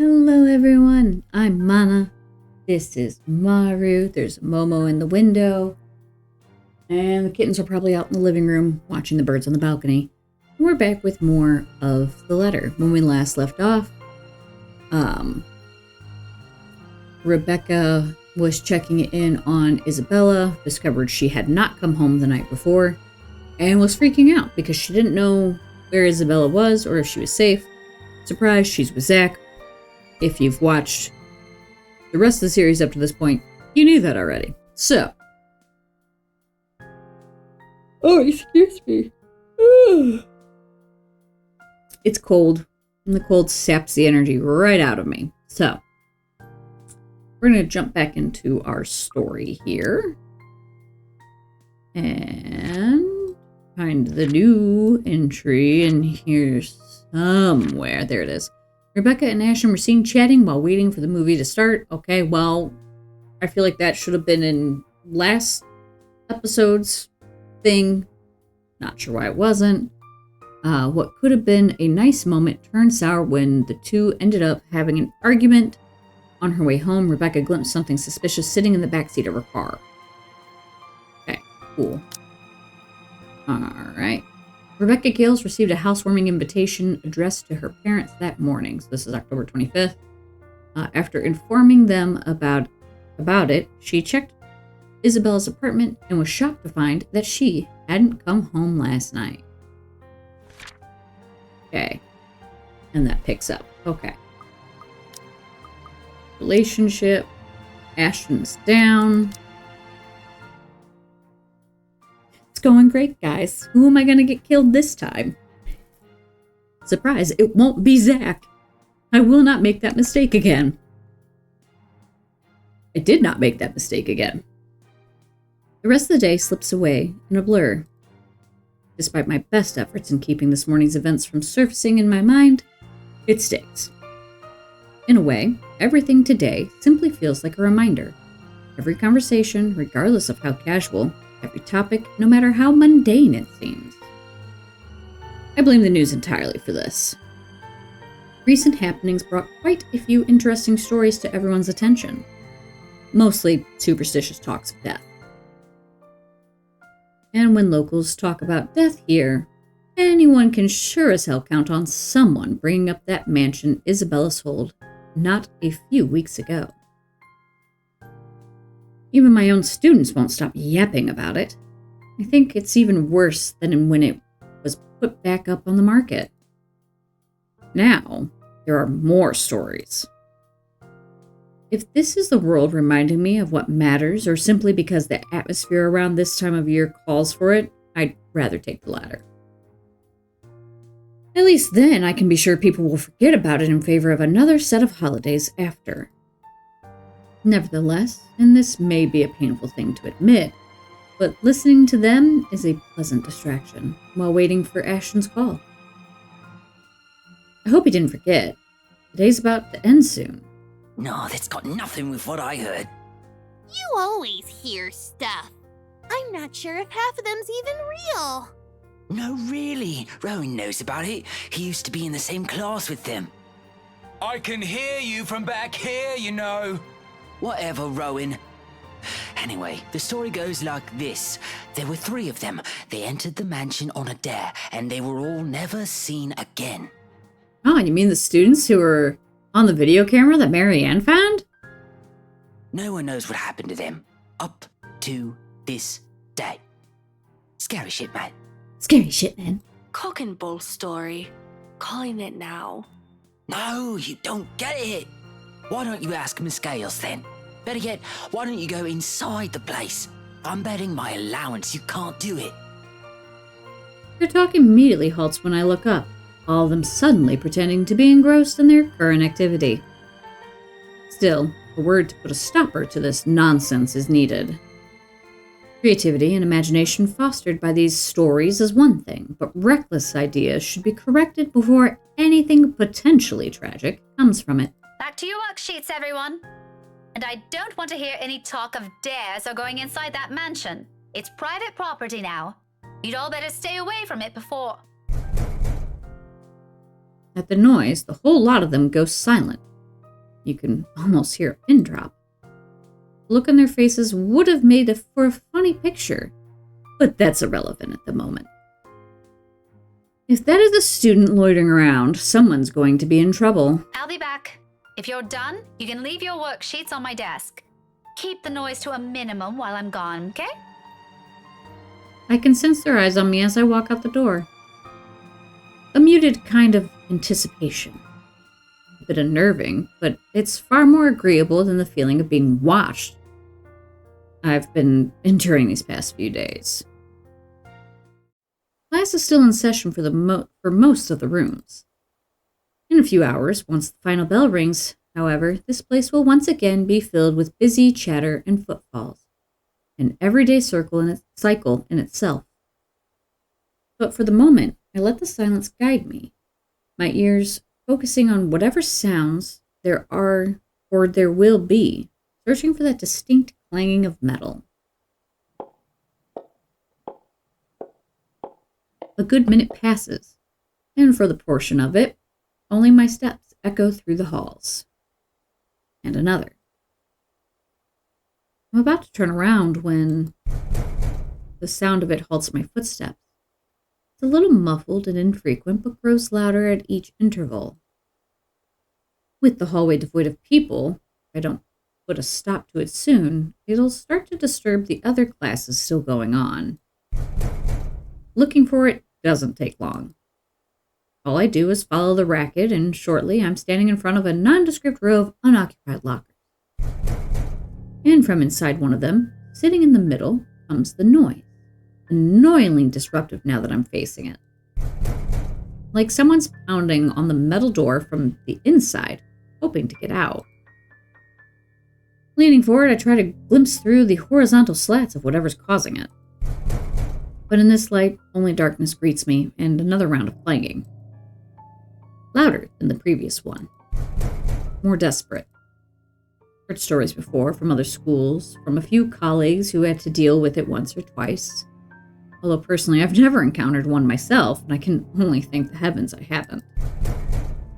Hello everyone, I'm Manna. This is Maru. There's Momo in the window. And the kittens are probably out in the living room watching the birds on the balcony. And we're back with more of the letter. When we last left off, Rebecca was checking in on Isabella, discovered she had not come home the night before, and was freaking out because she didn't know where Isabella was or if she was safe. Surprise, she's with Zach. If you've watched the rest of the series up to this point, you knew that already. So. Oh, excuse me. It's cold, and the cold saps the energy right out of me. So, we're going to jump back into our story here. And find the new entry in here somewhere. There it is. Rebecca and Ashton were seen chatting while waiting for the movie to start. Okay, well, I feel like that should have been in last episode's thing. Not sure why it wasn't. What could have been a nice moment turned sour when the two ended up having an argument. On her way home, Rebecca glimpsed something suspicious sitting in the backseat of her car. Okay, cool. Alright. Rebecca Gales received a housewarming invitation addressed to her parents that morning. So this is October 25th. After informing them about it, she checked Isabella's apartment and was shocked to find that she hadn't come home last night. Okay. And that picks up. Okay. Relationship. Ashton's down. Going great, guys. Who am I going to get killed this time? Surprise, it won't be Zach. I will not make that mistake again. I did not make that mistake again. The rest of the day slips away in a blur. Despite my best efforts in keeping this morning's events from surfacing in my mind, it stays. In a way, everything today simply feels like a reminder. Every conversation, regardless of how casual, every topic, no matter how mundane it seems. I blame the news entirely for this. Recent happenings brought quite a few interesting stories to everyone's attention. Mostly superstitious talks of death. And when locals talk about death here, anyone can sure as hell count on someone bringing up that mansion Isabella sold not a few weeks ago. Even my own students won't stop yapping about it. I think it's even worse than when it was put back up on the market. Now, there are more stories. If this is the world reminding me of what matters, or simply because the atmosphere around this time of year calls for it, I'd rather take the latter. At least then I can be sure people will forget about it in favor of another set of holidays after. Nevertheless, and this may be a painful thing to admit, but listening to them is a pleasant distraction while waiting for Ashton's call. I hope he didn't forget. The day's about to end soon. No, that's got nothing with what I heard. You always hear stuff. I'm not sure if half of them's even real. No, really. Rowan knows about it. He used to be in the same class with them. I can hear you from back here, you know. Whatever, Rowan. Anyway, the story goes like this. There were 3 of them. They entered the mansion on a dare, and they were all never seen again. Oh, you mean the students who were on the video camera that Marianne found? No one knows what happened to them. Up to this day. Scary shit, man. Scary shit, man. Cock and bull story. Calling it now. No, you don't get it. Why don't you ask Miss Gales then? Better yet, why don't you go inside the place? I'm betting my allowance you can't do it. Their talk immediately halts when I look up, all of them suddenly pretending to be engrossed in their current activity. Still, a word to put a stopper to this nonsense is needed. Creativity and imagination fostered by these stories is one thing, but reckless ideas should be corrected before anything potentially tragic comes from it. Back to your worksheets, everyone. And I don't want to hear any talk of dares or going inside that mansion. It's private property now. You'd all better stay away from it before... At the noise, the whole lot of them go silent, You can almost hear a pin drop. The look on their faces would have made for a funny picture, but that's irrelevant at the moment. If that is a student loitering around, someone's going to be in trouble. I'll be back. If you're done, you can leave your worksheets on my desk. Keep the noise to a minimum while I'm gone, okay? I can sense their eyes on me as I walk out the door. A muted kind of anticipation. A bit unnerving, but it's far more agreeable than the feeling of being watched I've been enduring these past few days. Class is still in session for most of the rooms. In a few hours, once the final bell rings, however, this place will once again be filled with busy chatter and footfalls, an everyday cycle in itself. But for the moment, I let the silence guide me, my ears focusing on whatever sounds there are or there will be, searching for that distinct clanging of metal. A good minute passes, and for the portion of it, only my steps echo through the halls. And another. I'm about to turn around when the sound of it halts my footsteps. It's a little muffled and infrequent, but grows louder at each interval. With the hallway devoid of people, if I don't put a stop to it soon, it'll start to disturb the other classes still going on. Looking for it doesn't take long. All I do is follow the racket, and shortly I'm standing in front of a nondescript row of unoccupied lockers. And from inside one of them, sitting in the middle, comes the noise. Annoyingly disruptive now that I'm facing it. Like someone's pounding on the metal door from the inside, hoping to get out. Leaning forward, I try to glimpse through the horizontal slats of whatever's causing it. But in this light, only darkness greets me, and another round of clanging. Louder than the previous one. More desperate. Heard stories before from other schools, from a few colleagues who had to deal with it once or twice. Although personally, I've never encountered one myself, and I can only thank the heavens I haven't.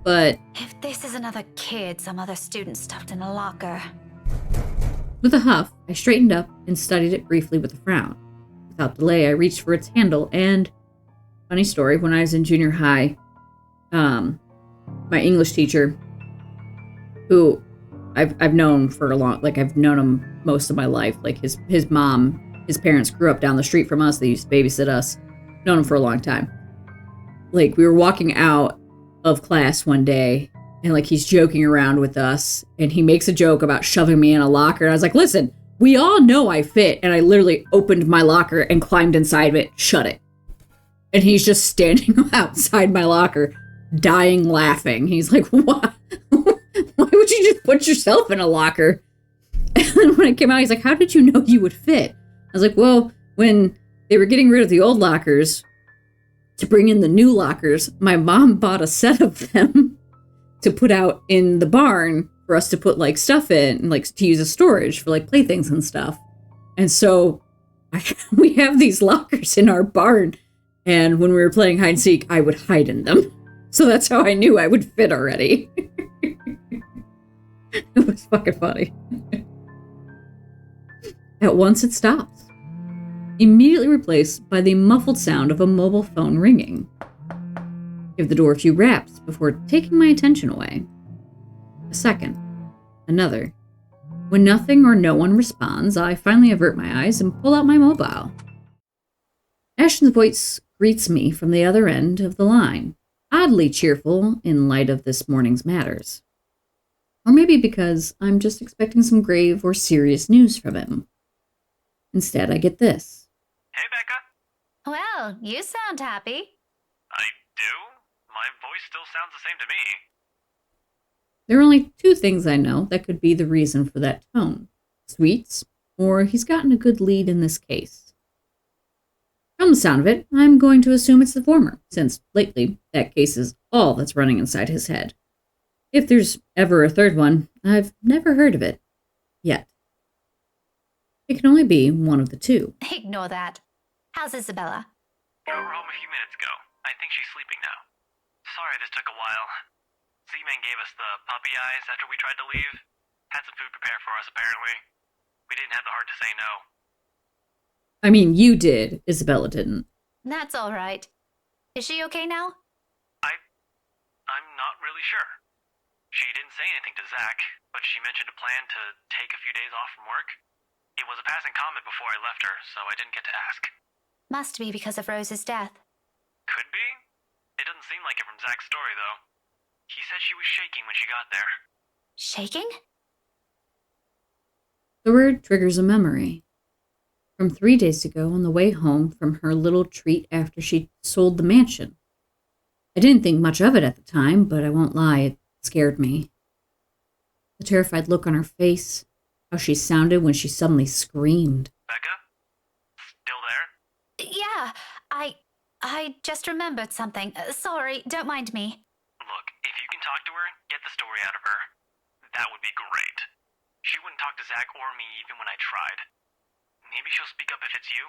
But If this is another kid some other student stuffed in a locker. with a huff, I straightened up and studied it briefly with a frown. Without delay, I reached for its handle, and funny story, when I was in junior high, my English teacher, who I've known for a long, like I've known him most of my life, like his mom, his parents grew up down the street from us, they used to babysit us, known him for a long time. Like, we were walking out of class one day, and like he's joking around with us, and he makes a joke about shoving me in a locker, and I was like, listen, we all know I fit, and I literally opened my locker and climbed inside of it, shut it. And he's just standing outside my locker, dying laughing. He's like, what? Why would you just put yourself in a locker? And then when I came out, he's like, how did you know you would fit? I was like, well, when they were getting rid of the old lockers to bring in the new lockers, my mom bought a set of them to put out in the barn for us to put like stuff in, and like to use as storage for like playthings and stuff. And so we have these lockers in our barn, and when we were playing hide and seek, I would hide in them. So that's how I knew I would fit already. It was fucking funny. At once it stops, immediately replaced by the muffled sound of a mobile phone ringing. Give the door a few raps before taking my attention away. A second. Another. When nothing or no one responds, I finally avert my eyes and pull out my mobile. Ashton's voice greets me from the other end of the line, oddly cheerful in light of this morning's matters. Or maybe because I'm just expecting some grave or serious news from him. Instead, I get this. Hey, Becca. Well, you sound happy. I do? My voice still sounds the same to me. There are only two things I know that could be the reason for that tone. Sweets, or he's gotten a good lead in this case. From the sound of it, I'm going to assume it's the former, since lately that case is all that's running inside his head. If there's ever a third one, I've never heard of it. Yet. It can only be one of the two. Ignore that. How's Isabella? Drove her home a few minutes ago. I think she's sleeping now. Sorry this took a while. Z-Man gave us the puppy eyes after we tried to leave. Had some food prepared for us, apparently. We didn't have the heart to say no. I mean, you did. Isabella didn't. That's all right. Is she okay now? I'm not really sure. She didn't say anything to Zach, but she mentioned a plan to take a few days off from work. It was a passing comment before I left her, so I didn't get to ask. Must be because of Rose's death. Could be. It doesn't seem like it from Zach's story, though. He said she was shaking when she got there. Shaking? The word triggers a memory. From 3 days ago on the way home from her little treat after she sold the mansion. I didn't think much of it at the time, but I won't lie, it scared me. The terrified look on her face, how she sounded when she suddenly screamed. Becca? Still there? Yeah, I just remembered something. Sorry, don't mind me. Look, if you can talk to her, get the story out of her. That would be great. She wouldn't talk to Zach or me even when I tried. Maybe she'll speak up if it's you?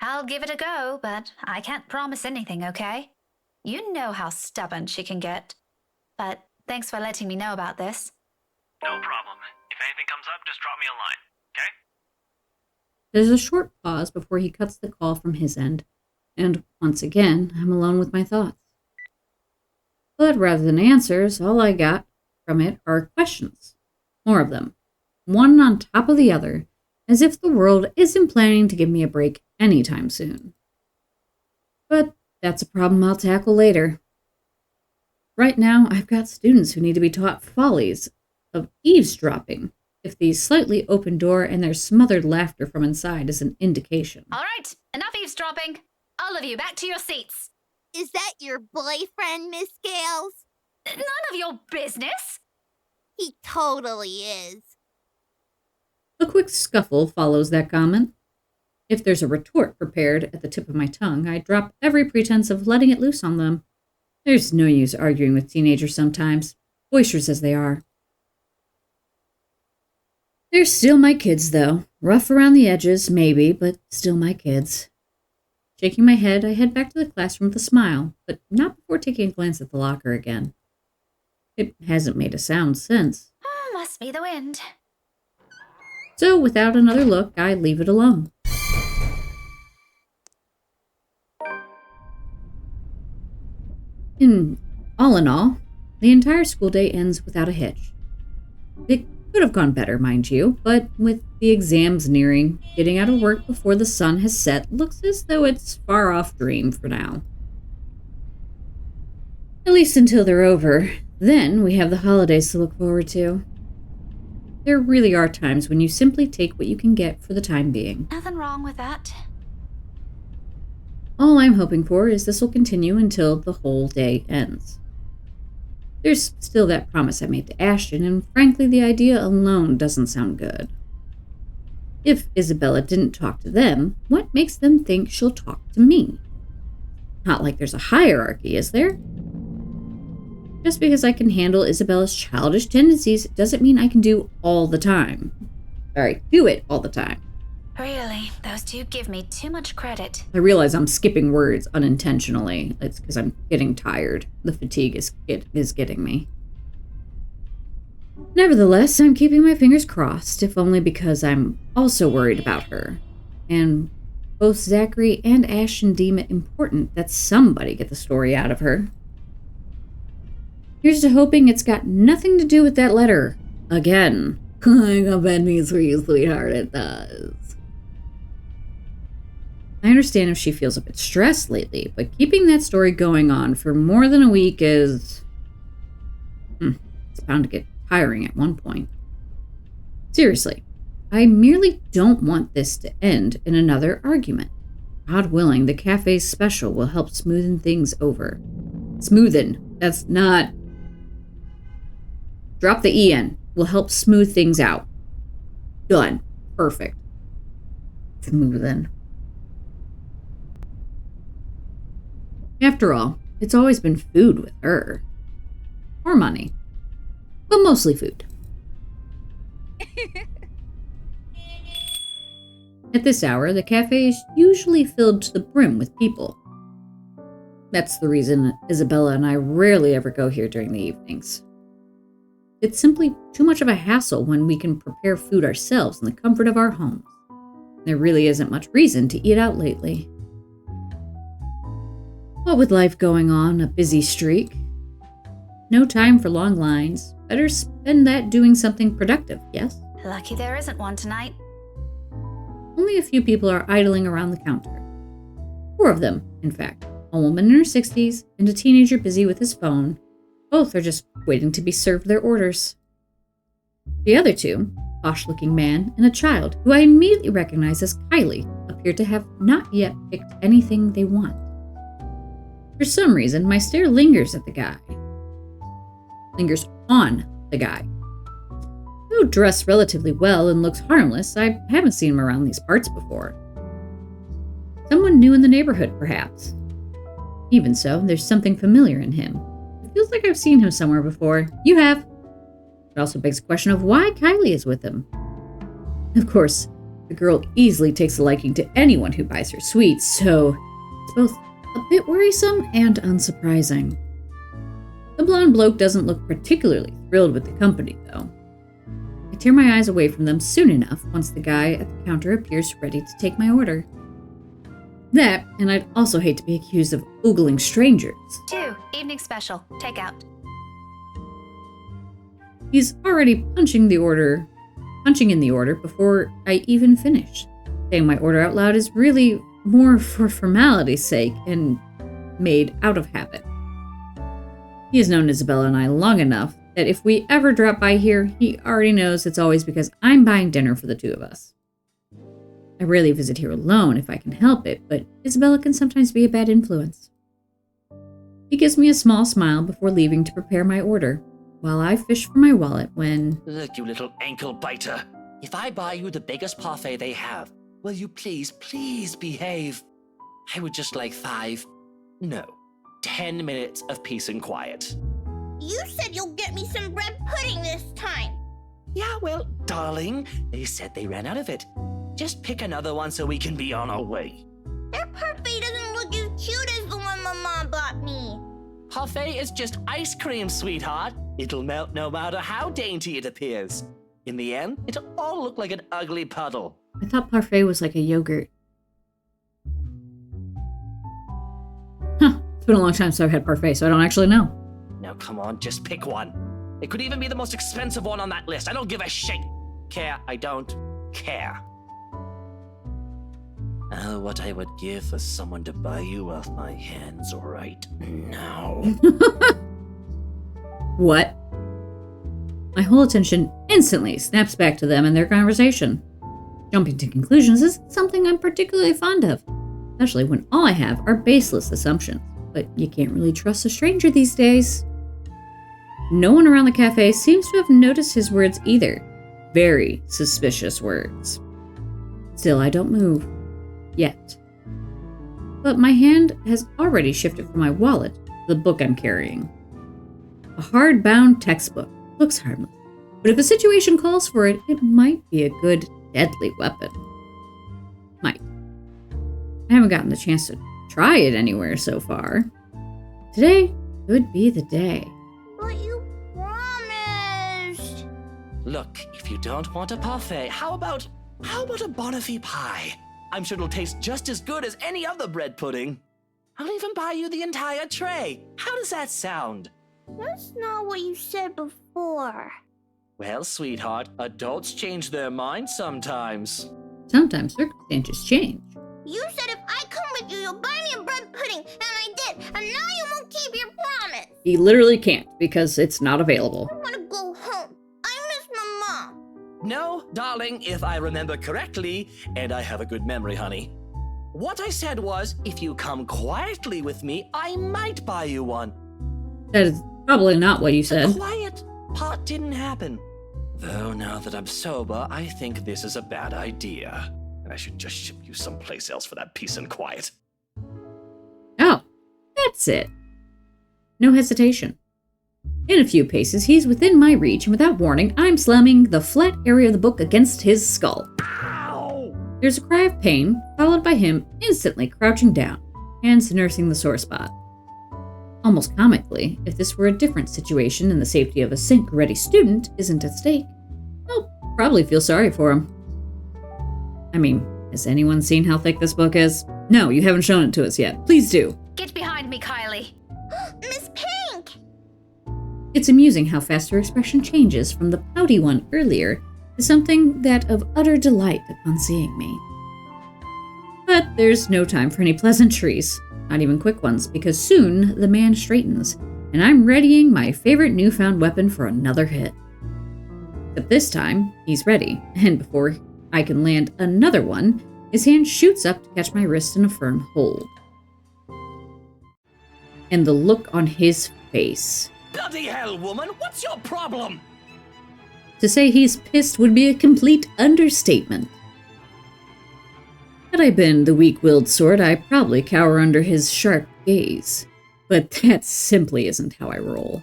I'll give it a go, but I can't promise anything, okay? You know how stubborn she can get. But thanks for letting me know about this. No problem. If anything comes up, just drop me a line, okay? There's a short pause before he cuts the call from his end, and once again, I'm alone with my thoughts. But rather than answers, all I got from it are questions. More of them. One on top of the other, as if the world isn't planning to give me a break anytime soon. But that's a problem I'll tackle later. Right now, I've got students who need to be taught follies of eavesdropping, if the slightly open door and their smothered laughter from inside is an indication. All right, enough eavesdropping. All of you, back to your seats. Is that your boyfriend, Miss Gales? None of your business. He totally is. A quick scuffle follows that comment. If there's a retort prepared at the tip of my tongue, I drop every pretense of letting it loose on them. There's no use arguing with teenagers sometimes, boisterous as they are. They're still my kids, though. Rough around the edges, maybe, but still my kids. Shaking my head, I head back to the classroom with a smile, but not before taking a glance at the locker again. It hasn't made a sound since. Must be the wind. So, without another look, I leave it alone. All in all, the entire school day ends without a hitch. It could have gone better, mind you, but with the exams nearing, getting out of work before the sun has set looks as though it's far off dream for now. At least until they're over. Then we have the holidays to look forward to. There really are times when you simply take what you can get for the time being. Nothing wrong with that. All I'm hoping for is this will continue until the whole day ends. There's still that promise I made to Ashton, and frankly, the idea alone doesn't sound good. If Isabella didn't talk to them, what makes them think she'll talk to me? Not like there's a hierarchy, is there? Just because I can handle Isabella's childish tendencies doesn't mean I can do it all the time. Really, those two give me too much credit. I realize I'm skipping words unintentionally. It's because I'm getting tired. The fatigue is getting me. Nevertheless, I'm keeping my fingers crossed, if only because I'm also worried about her. And both Zachary and Ashton deem it important that somebody get the story out of her. Here's to hoping it's got nothing to do with that letter. Again. I got bad news for you, sweetheart. It does. I understand if she feels a bit stressed lately, but keeping that story going on for more than a week is... it's bound to get tiring at one point. Seriously, I merely don't want this to end in another argument. God willing, the cafe's special will help smoothen things over. Smoothen. That's not... Drop the E-N. Will help smooth things out. Done. Perfect. Smoothen. After all, it's always been food with her. Or money. But mostly food. At this hour, the cafe is usually filled to the brim with people. That's the reason Isabella and I rarely ever go here during the evenings. It's simply too much of a hassle when we can prepare food ourselves in the comfort of our homes. There really isn't much reason to eat out lately. What with life going on, a busy streak, no time for long lines, better spend that doing something productive, yes? Lucky there isn't one tonight. Only a few people are idling around the counter. 4 of them, in fact. A woman in her 60s and a teenager busy with his phone. Both are just waiting to be served their orders. The other 2, posh-looking man and a child, who I immediately recognize as Kylie, appear to have not yet picked anything they want. For some reason, my stare lingers at the guy. Lingers on the guy. Though dressed relatively well and looks harmless, I haven't seen him around these parts before. Someone new in the neighborhood, perhaps. Even so, there's something familiar in him. It feels like I've seen him somewhere before. You have. It also begs the question of why Kylie is with him. Of course, the girl easily takes a liking to anyone who buys her sweets, so it's both a bit worrisome and unsurprising. The blonde bloke doesn't look particularly thrilled with the company, though. I tear my eyes away from them soon enough once the guy at the counter appears ready to take my order. That, and I'd also hate to be accused of oogling strangers. 2, evening special, takeout. He's already punching in the order before I even finish. Saying my order out loud is really more for formality's sake and made out of habit. He has known Isabella and I long enough that if we ever drop by here, he already knows it's always because I'm buying dinner for the 2 of us. I rarely visit here alone if I can help it, but Isabella can sometimes be a bad influence. He gives me a small smile before leaving to prepare my order, while I fish for my wallet when... Look, you little ankle biter. If I buy you the biggest parfait they have, will you please behave? I would just like 10 minutes of peace and quiet. You said you'll get me some bread pudding this time. Yeah, well, darling, they said they ran out of it. Just pick another one so we can be on our way. Their parfait doesn't look as cute as the one my mom bought me. Parfait is just ice cream, sweetheart. It'll melt no matter how dainty it appears. In the end, it'll all look like an ugly puddle. I thought parfait was like a yogurt. It's been a long time since I've had parfait, so I don't actually know. Now come on, just pick one. It could even be the most expensive one on that list. I don't give a shit. I don't care. Oh, what I would give for someone to buy you off my hands right now. What? My whole attention instantly snaps back to them and their conversation. Jumping to conclusions isn't something I'm particularly fond of, especially when all I have are baseless assumptions. But you can't really trust a stranger these days. No one around the cafe seems to have noticed his words either. Very suspicious words. Still, I don't move. Yet. But my hand has already shifted from my wallet to the book I'm carrying. A hardbound textbook. Looks harmless. But if a situation calls for it, it might be a good, deadly weapon. Might. I haven't gotten the chance to try it anywhere so far. Today could be the day. But you promised. Look, if you don't want a parfait, how about a Bonifay pie? I'm sure it'll taste just as good as any other bread pudding. I'll even buy you the entire tray. How does that sound? That's not what you said before. Well, sweetheart, adults change their minds sometimes. Sometimes circumstances change. You said if I come with you, you'll buy me a bread pudding, and I did, and now you won't keep your promise. He literally can't because it's not available. I want to go home. I miss my mom. No, darling, if I remember correctly, and I have a good memory, honey. What I said was, if you come quietly with me, I might buy you one. That is probably not what you said. The quiet part didn't happen. Though now that I'm sober, I think this is a bad idea. And I should just ship you someplace else for that peace and quiet. Oh, that's it. No hesitation. In a few paces, he's within my reach, and without warning, I'm slamming the flat area of the book against his skull. Ow! There's a cry of pain, followed by him instantly crouching down, hands nursing the sore spot. Almost comically, if this were a different situation and the safety of a sink-ready student isn't at stake, I'll probably feel sorry for him. I mean, has anyone seen how thick this book is? No, you haven't shown it to us yet. Please do. Get behind me, Kylie. Miss Pink! It's amusing how fast her expression changes from the pouty one earlier to something that of utter delight upon seeing me. But there's no time for any pleasantries, not even quick ones, because soon the man straightens, and I'm readying my favorite newfound weapon for another hit. But this time, he's ready, and before I can land another one, his hand shoots up to catch my wrist in a firm hold. And the look on his face. Bloody hell, woman! What's your problem? To say he's pissed would be a complete understatement. Had I been the weak-willed sort, I'd probably cower under his sharp gaze. But that simply isn't how I roll.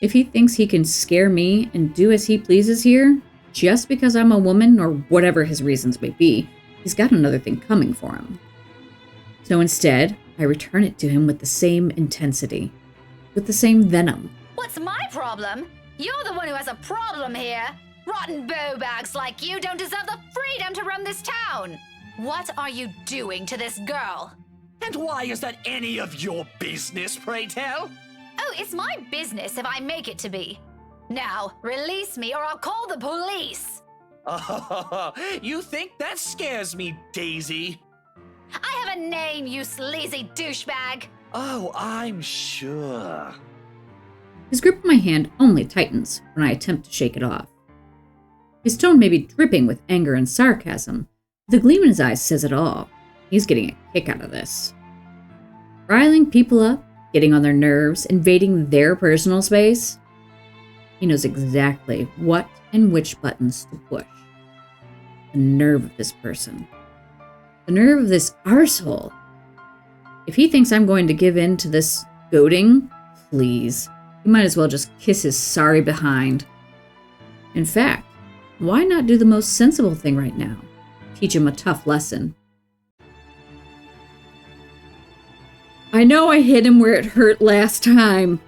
If he thinks he can scare me and do as he pleases here, just because I'm a woman or whatever his reasons may be, he's got another thing coming for him. So instead, I return it to him with the same intensity, with the same venom. What's my problem? You're the one who has a problem here. Rotten bowbags like you don't deserve the freedom to run this town. What are you doing to this girl? And why is that any of your business, pray tell? Oh, it's my business if I make it to be. Now, release me or I'll call the police. Oh, you think that scares me, Daisy? I have a name, you sleazy douchebag. Oh, I'm sure. His grip on my hand only tightens when I attempt to shake it off. His tone may be dripping with anger and sarcasm, but the gleam in his eyes says it all. He's getting a kick out of this. Riling people up, getting on their nerves, invading their personal space. He knows exactly what and which buttons to push. The nerve of this person. The nerve of this arsehole. If he thinks I'm going to give in to this goading, please, he might as well just kiss his sorry behind. In fact, why not do the most sensible thing right now? Teach him a tough lesson. I know I hit him where it hurt last time,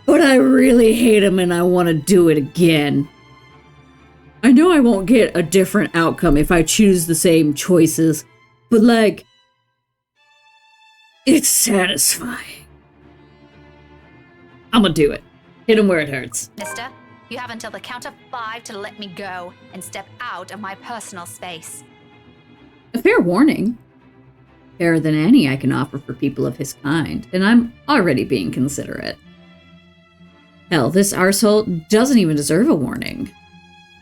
but I really hate him and I want to do it again. I know I won't get a different outcome if I choose the same choices, but it's satisfying. I'm gonna do it. Hit him where it hurts. Mister, you have until the count of 5 to let me go and step out of my personal space. A fair warning. Fairer than any I can offer for people of his kind, and I'm already being considerate. Hell, this arsehole doesn't even deserve a warning.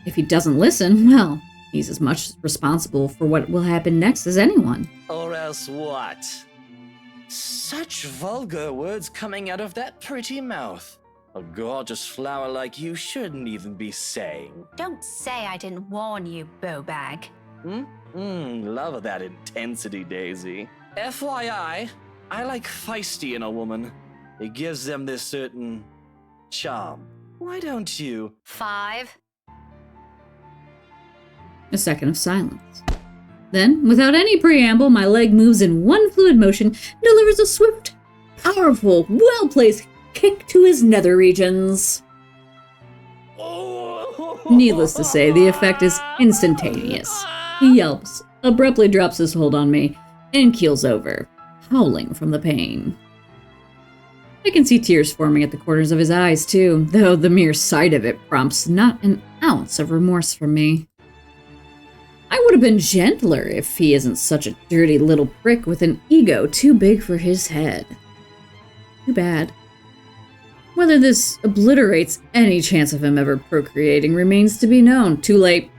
If he doesn't listen, well, he's as much responsible for what will happen next as anyone. Or else what? Such vulgar words coming out of that pretty mouth. A gorgeous flower like you shouldn't even be saying. Don't say I didn't warn you, bowbag. Love that intensity, Daisy. FYI, I like feisty in a woman. It gives them this certain charm. Why don't you? 5. A second of silence. Then, without any preamble, my leg moves in one fluid motion and delivers a swift, powerful, well-placed kick to his nether regions. Needless to say, the effect is instantaneous. He yelps, abruptly drops his hold on me, and keels over, howling from the pain. I can see tears forming at the corners of his eyes, too, though the mere sight of it prompts not an ounce of remorse from me. I would have been gentler if he isn't such a dirty little prick with an ego too big for his head. Too bad. Whether this obliterates any chance of him ever procreating remains to be known. Too late.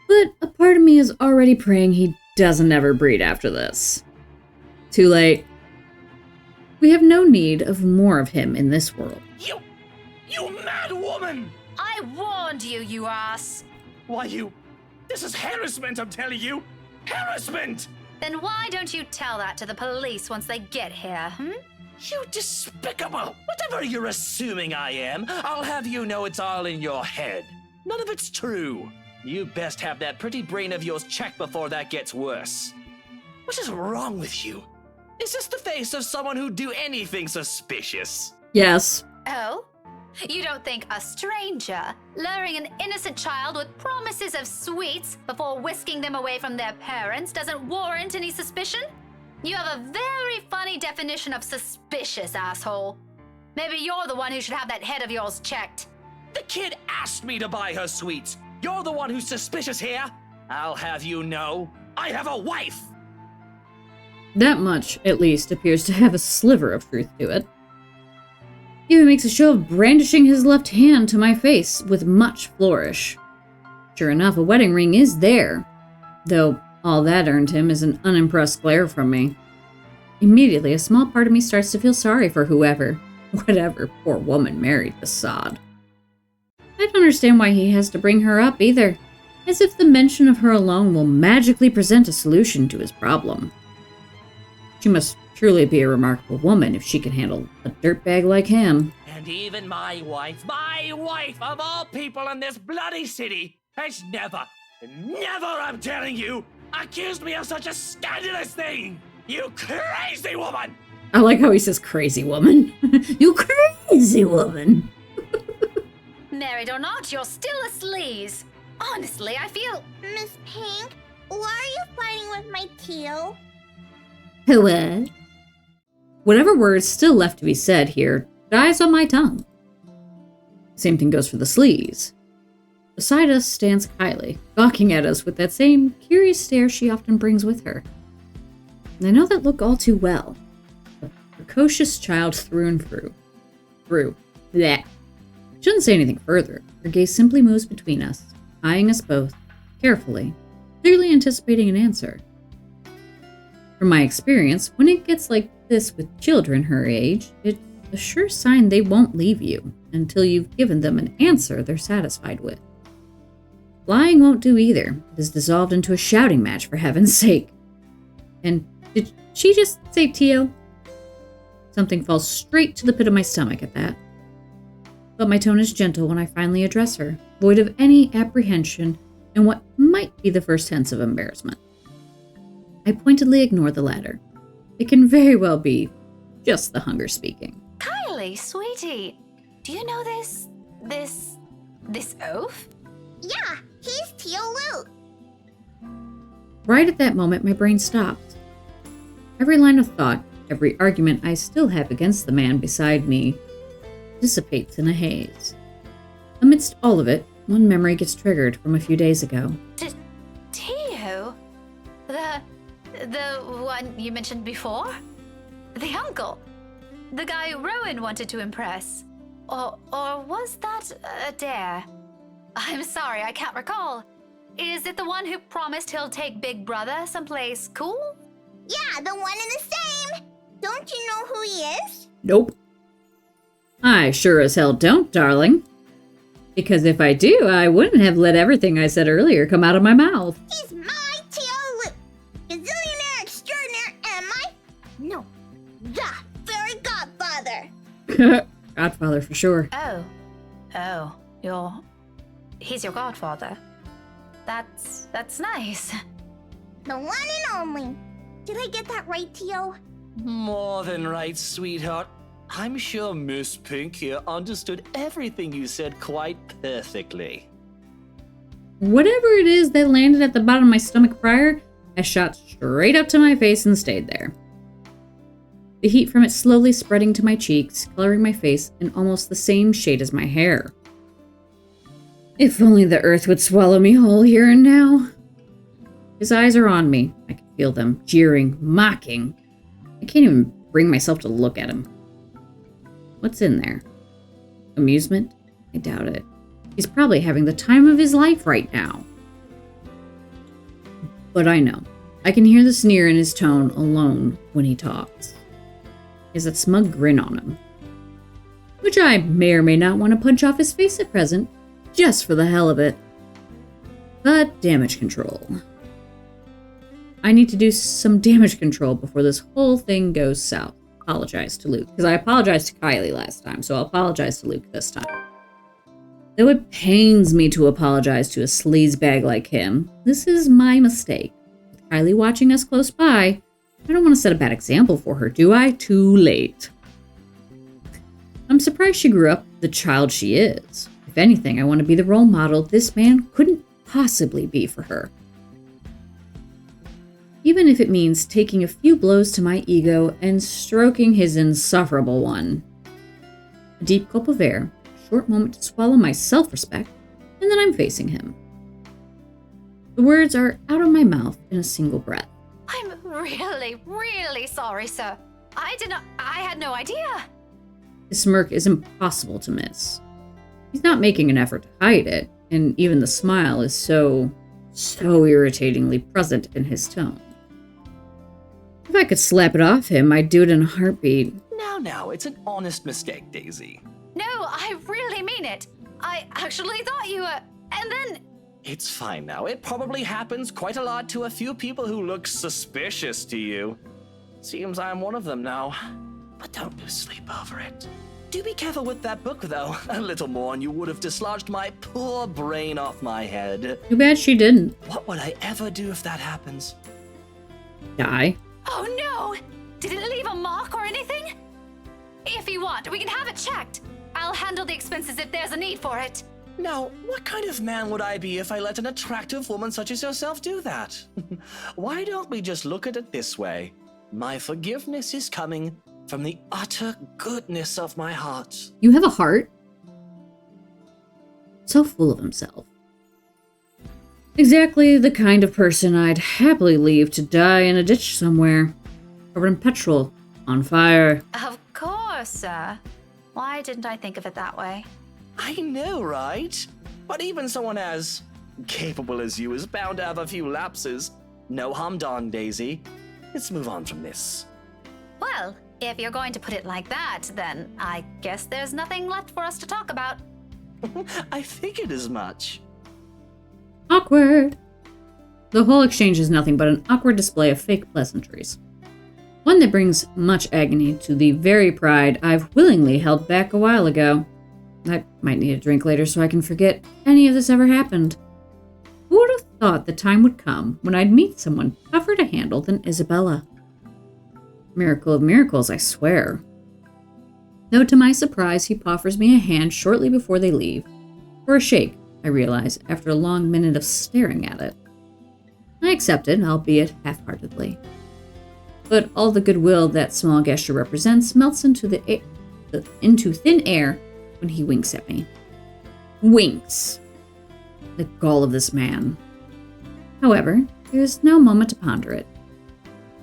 But a part of me is already praying he doesn't ever breed after this. Too late. We have no need of more of him in this world. You mad woman! I warned you, you ass! Why, this is harassment, I'm telling you! Harassment! Then why don't you tell that to the police once they get here, You despicable! Whatever you're assuming I am, I'll have you know it's all in your head. None of it's true. You best have that pretty brain of yours checked before that gets worse. What is wrong with you? Is this the face of someone who'd do anything suspicious? Yes. Oh? You don't think a stranger luring an innocent child with promises of sweets before whisking them away from their parents doesn't warrant any suspicion? You have a very funny definition of suspicious, asshole. Maybe you're the one who should have that head of yours checked. The kid asked me to buy her sweets. You're the one who's suspicious here. I'll have you know, I have a wife. That much, at least, appears to have a sliver of truth to it. He even makes a show of brandishing his left hand to my face with much flourish. Sure enough, a wedding ring is there, though all that earned him is an unimpressed glare from me. Immediately, a small part of me starts to feel sorry for whatever poor woman married the sod. I don't understand why he has to bring her up either, as if the mention of her alone will magically present a solution to his problem. She must truly be a remarkable woman if she can handle a dirtbag like him. And even my wife of all people in this bloody city, has never, I'm telling you, accused me of such a scandalous thing! You crazy woman! I like how he says crazy woman. You crazy woman! Married or not, you're still a sleaze. Honestly, I feel... Miss Pink, why are you fighting with my Teal? What? Whatever words still left to be said here dies on my tongue. Same thing goes for the sleaze. Beside us stands Kylie, gawking at us with that same curious stare she often brings with her. And I know that look all too well. A precocious child through and through. Blech. She doesn't say anything further. Her gaze simply moves between us, eyeing us both, carefully, clearly anticipating an answer. From my experience, when it gets like this with children her age, it's a sure sign they won't leave you until you've given them an answer they're satisfied with. Lying won't do either. It is dissolved into a shouting match, for heaven's sake. And did she just say Tio? Something falls straight to the pit of my stomach at that. But my tone is gentle when I finally address her, void of any apprehension and what might be the first hints of embarrassment. I pointedly ignore the latter. It can very well be just the hunger speaking. Kylie, sweetie, do you know this oaf? Yeah, he's Teal Luke. Right at that moment, my brain stops. Every line of thought, every argument I still have against the man beside me dissipates in a haze. Amidst all of it, one memory gets triggered from a few days ago. Tio? The one you mentioned before? The uncle? The guy Rowan wanted to impress? Or was that a dare? I'm sorry, I can't recall. Is it the one who promised he'll take Big Brother someplace cool? Yeah, the one in the same. Don't you know who he is? Nope. I sure as hell don't, darling. Because if I do, I wouldn't have let everything I said earlier come out of my mouth. He's my Teal Luke. Gazillionaire extraordinaire, am I? No, the fairy godfather. Godfather for sure. He's your godfather. That's nice. The one and only. Did I get that right, Teal? More than right, sweetheart. I'm sure Miss Pink here understood everything you said quite perfectly. Whatever it is that landed at the bottom of my stomach prior, I shot straight up to my face and stayed there. The heat from it slowly spreading to my cheeks, coloring my face in almost the same shade as my hair. If only the earth would swallow me whole here and now. His eyes are on me. I can feel them, jeering, mocking. I can't even bring myself to look at him. What's in there? Amusement? I doubt it. He's probably having the time of his life right now. But I know. I can hear the sneer in his tone alone when he talks. He has that smug grin on him, which I may or may not want to punch off his face at present, just for the hell of it. But damage control. I need to do some damage control before this whole thing goes south. Apologize to Luke, because I apologized to Kylie last time, so I'll apologize to Luke this time. Though it pains me to apologize to a sleazebag like him, this is my mistake. With Kylie watching us close by, I don't want to set a bad example for her, do I? Too late. I'm surprised she grew up the child she is. If anything, I want to be the role model this man couldn't possibly be for her. Even if it means taking a few blows to my ego and stroking his insufferable one. A deep gulp of air, a short moment to swallow my self-respect, and then I'm facing him. The words are out of my mouth in a single breath. I'm really, really sorry, sir. I had no idea. His smirk is impossible to miss. He's not making an effort to hide it, and even the smile is so irritatingly present in his tone. If I could slap it off him, I'd do it in a heartbeat. Now, it's an honest mistake, Daisy. No, I really mean it. I actually thought you were... And then... It's fine now. It probably happens quite a lot to a few people who look suspicious to you. Seems I'm one of them now. But don't lose sleep over it. Do be careful with that book, though. A little more and you would have dislodged my poor brain off my head. Too bad she didn't. What would I ever do if that happens? Die. Oh no! Did it leave a mark or anything? If you want, we can have it checked. I'll handle the expenses if there's a need for it. Now, what kind of man would I be if I let an attractive woman such as yourself do that? Why don't we just look at it this way? My forgiveness is coming from the utter goodness of my heart. You have a heart? So full of himself. Exactly the kind of person I'd happily leave to die in a ditch somewhere. Covered in petrol. On fire. Of course, sir. Why didn't I think of it that way? I know, right? But even someone as capable as you is bound to have a few lapses. No harm done, Daisy. Let's move on from this. Well, if you're going to put it like that, then I guess there's nothing left for us to talk about. I figured as much. Awkward. The whole exchange is nothing but an awkward display of fake pleasantries. One that brings much agony to the very pride I've willingly held back a while ago. I might need a drink later so I can forget any of this ever happened. Who would have thought the time would come when I'd meet someone tougher to handle than Isabella? Miracle of miracles, I swear. Though to my surprise, he offers me a hand shortly before they leave. For a shake, I realize, after a long minute of staring at it. I accept it, albeit half-heartedly. But all the goodwill that small gesture represents melts into thin air when he winks at me. Winks! The gall of this man. However, there's no moment to ponder it.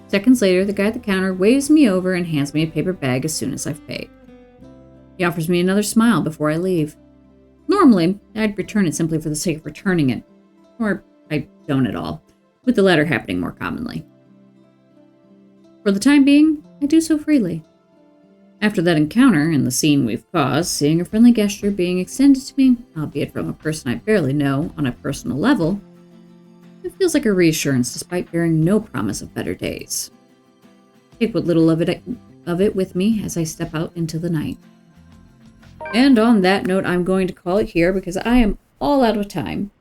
Seconds later, the guy at the counter waves me over and hands me a paper bag as soon as I've paid. He offers me another smile before I leave. Normally, I'd return it simply for the sake of returning it. Or I don't at all, with the latter happening more commonly. For the time being, I do so freely. After that encounter and the scene we've caused, seeing a friendly gesture being extended to me, albeit from a person I barely know on a personal level, it feels like a reassurance despite bearing no promise of better days. Take what little of it with me as I step out into the night. And on that note, I'm going to call it here because I am all out of time.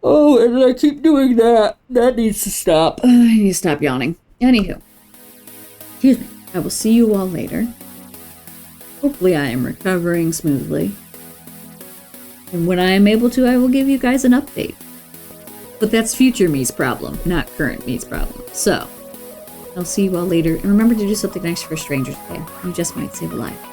Oh, and I keep doing that. That needs to stop. I need to stop yawning. Anywho, excuse me. I will see you all later. Hopefully I am recovering smoothly. And when I am able to, I will give you guys an update. But that's future me's problem, not current me's problem. So, I'll see you all later. And remember to do something nice for a stranger today. You just might save a life.